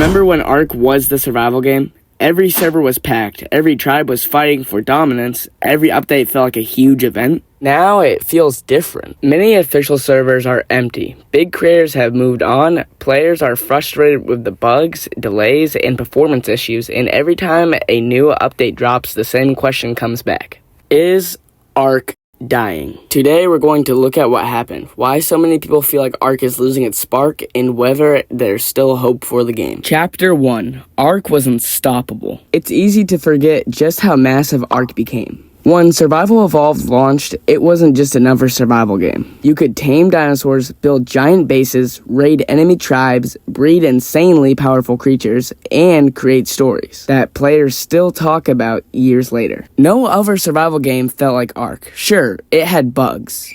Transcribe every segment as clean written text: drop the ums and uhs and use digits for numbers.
Remember when ARK was the survival game? Every server was packed, every tribe was fighting for dominance, every update felt like a huge event. Now it feels different. Many official servers are empty. Big creators have moved on, players are frustrated with the bugs, delays, and performance issues, and every time a new update drops, the same question comes back. Is ARK dying? Today we're going to look at what happened, why so many people feel like ARK is losing its spark, and whether there's still hope for the game. Chapter 1. ARK was unstoppable. It's easy to forget just how massive ARK became. When Survival Evolved launched, it wasn't just another survival game. You could tame dinosaurs, build giant bases, raid enemy tribes, breed insanely powerful creatures, and create stories that players still talk about years later. No other survival game felt like ARK. Sure, it had bugs.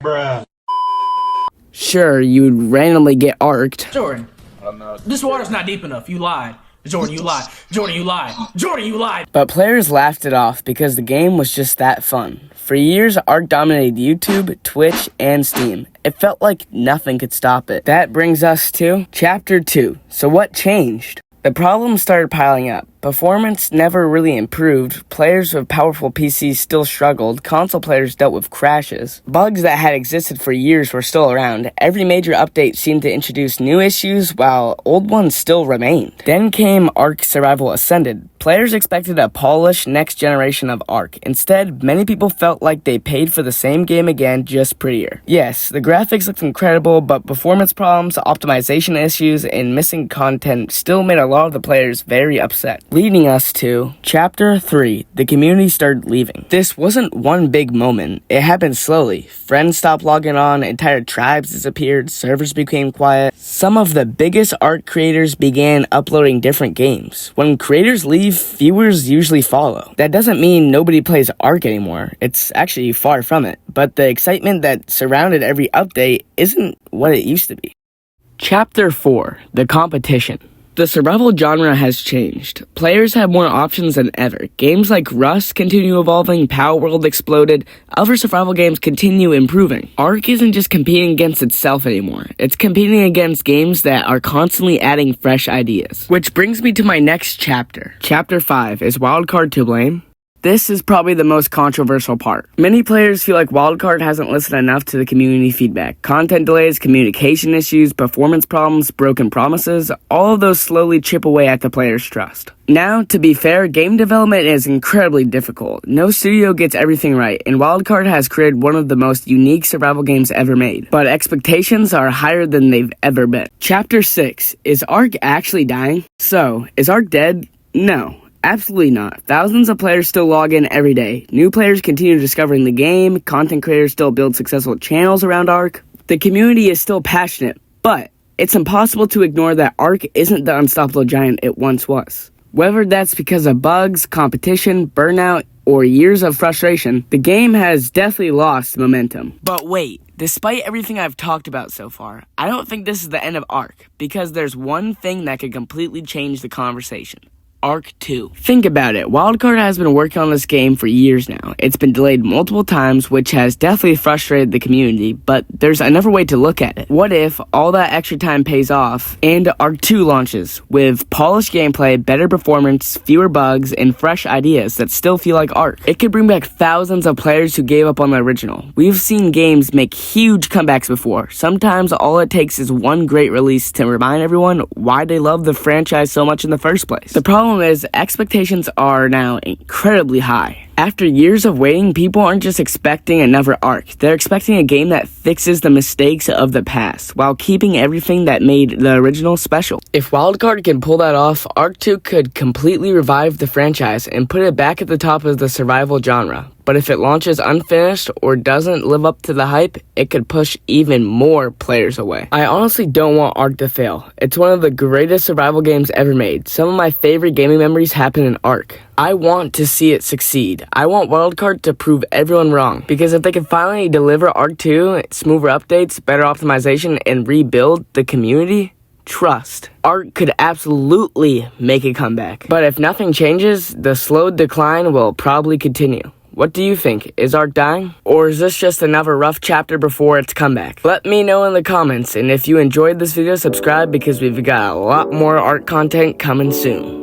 Bruh. Sure, you'd randomly get ARKed. Jordan, this water's not deep enough. You lied. Jordan, you lied. Jordan, you lied. Jordan, you lied. But players laughed it off because the game was just that fun. For years, ARK dominated YouTube, Twitch, and Steam. It felt like nothing could stop it. That brings us to Chapter 2. So what changed? The problems started piling up. Performance never really improved, players with powerful PCs still struggled, console players dealt with crashes. Bugs that had existed for years were still around. Every major update seemed to introduce new issues, while old ones still remained. Then came ARK Survival Ascended. Players expected a polished next generation of ARK. Instead, many people felt like they paid for the same game again, just prettier. Yes, the graphics looked incredible, but performance problems, optimization issues, and missing content still made a lot of the players very upset. Leading us to Chapter 3, the community started leaving. This wasn't one big moment, it happened slowly. Friends stopped logging on, entire tribes disappeared, servers became quiet. Some of the biggest ARK creators began uploading different games. When creators leave, viewers usually follow. That doesn't mean nobody plays ARK anymore, it's actually far from it. But the excitement that surrounded every update isn't what it used to be. Chapter 4, the competition. The survival genre has changed. Players have more options than ever. Games like Rust continue evolving, Power World exploded, other survival games continue improving. ARK isn't just competing against itself anymore. It's competing against games that are constantly adding fresh ideas. Which brings me to my next chapter. Chapter 5, is Wildcard to blame? This is probably the most controversial part. Many players feel like Wildcard hasn't listened enough to the community feedback. Content delays, communication issues, performance problems, broken promises, all of those slowly chip away at the players' trust. Now, to be fair, game development is incredibly difficult. No studio gets everything right, and Wildcard has created one of the most unique survival games ever made. But expectations are higher than they've ever been. Chapter 6, is ARK actually dying? So, is ARK dead? No. Absolutely not. Thousands of players still log in every day. New players continue discovering the game. Content creators still build successful channels around ARK. The community is still passionate, but it's impossible to ignore that ARK isn't the unstoppable giant it once was. Whether that's because of bugs, competition, burnout, or years of frustration, the game has definitely lost momentum. But wait, despite everything I've talked about so far, I don't think this is the end of ARK, because there's one thing that could completely change the conversation. ARK 2. Think about it, Wildcard has been working on this game for years now. It's been delayed multiple times, which has definitely frustrated the community, but there's another way to look at it. What if all that extra time pays off, and ARK 2 launches, with polished gameplay, better performance, fewer bugs, and fresh ideas that still feel like ARK? It could bring back thousands of players who gave up on the original. We've seen games make huge comebacks before. Sometimes all it takes is one great release to remind everyone why they love the franchise so much in the first place. The problem is, expectations are now incredibly high. After years of waiting, people aren't just expecting another ARK. They're expecting a game that fixes the mistakes of the past, while keeping everything that made the original special. If Wildcard can pull that off, ARK 2 could completely revive the franchise and put it back at the top of the survival genre. But if it launches unfinished or doesn't live up to the hype, it could push even more players away. I honestly don't want ARK to fail. It's one of the greatest survival games ever made. Some of my favorite gaming memories happen in ARK. I want to see it succeed. I want Wildcard to prove everyone wrong, because if they can finally deliver ARK 2, smoother updates, better optimization, and rebuild the community, trust, ARK could absolutely make a comeback. But if nothing changes, the slow decline will probably continue. What do you think? Is ARK dying? Or is this just another rough chapter before its comeback? Let me know in the comments, and if you enjoyed this video, subscribe because we've got a lot more ARK content coming soon.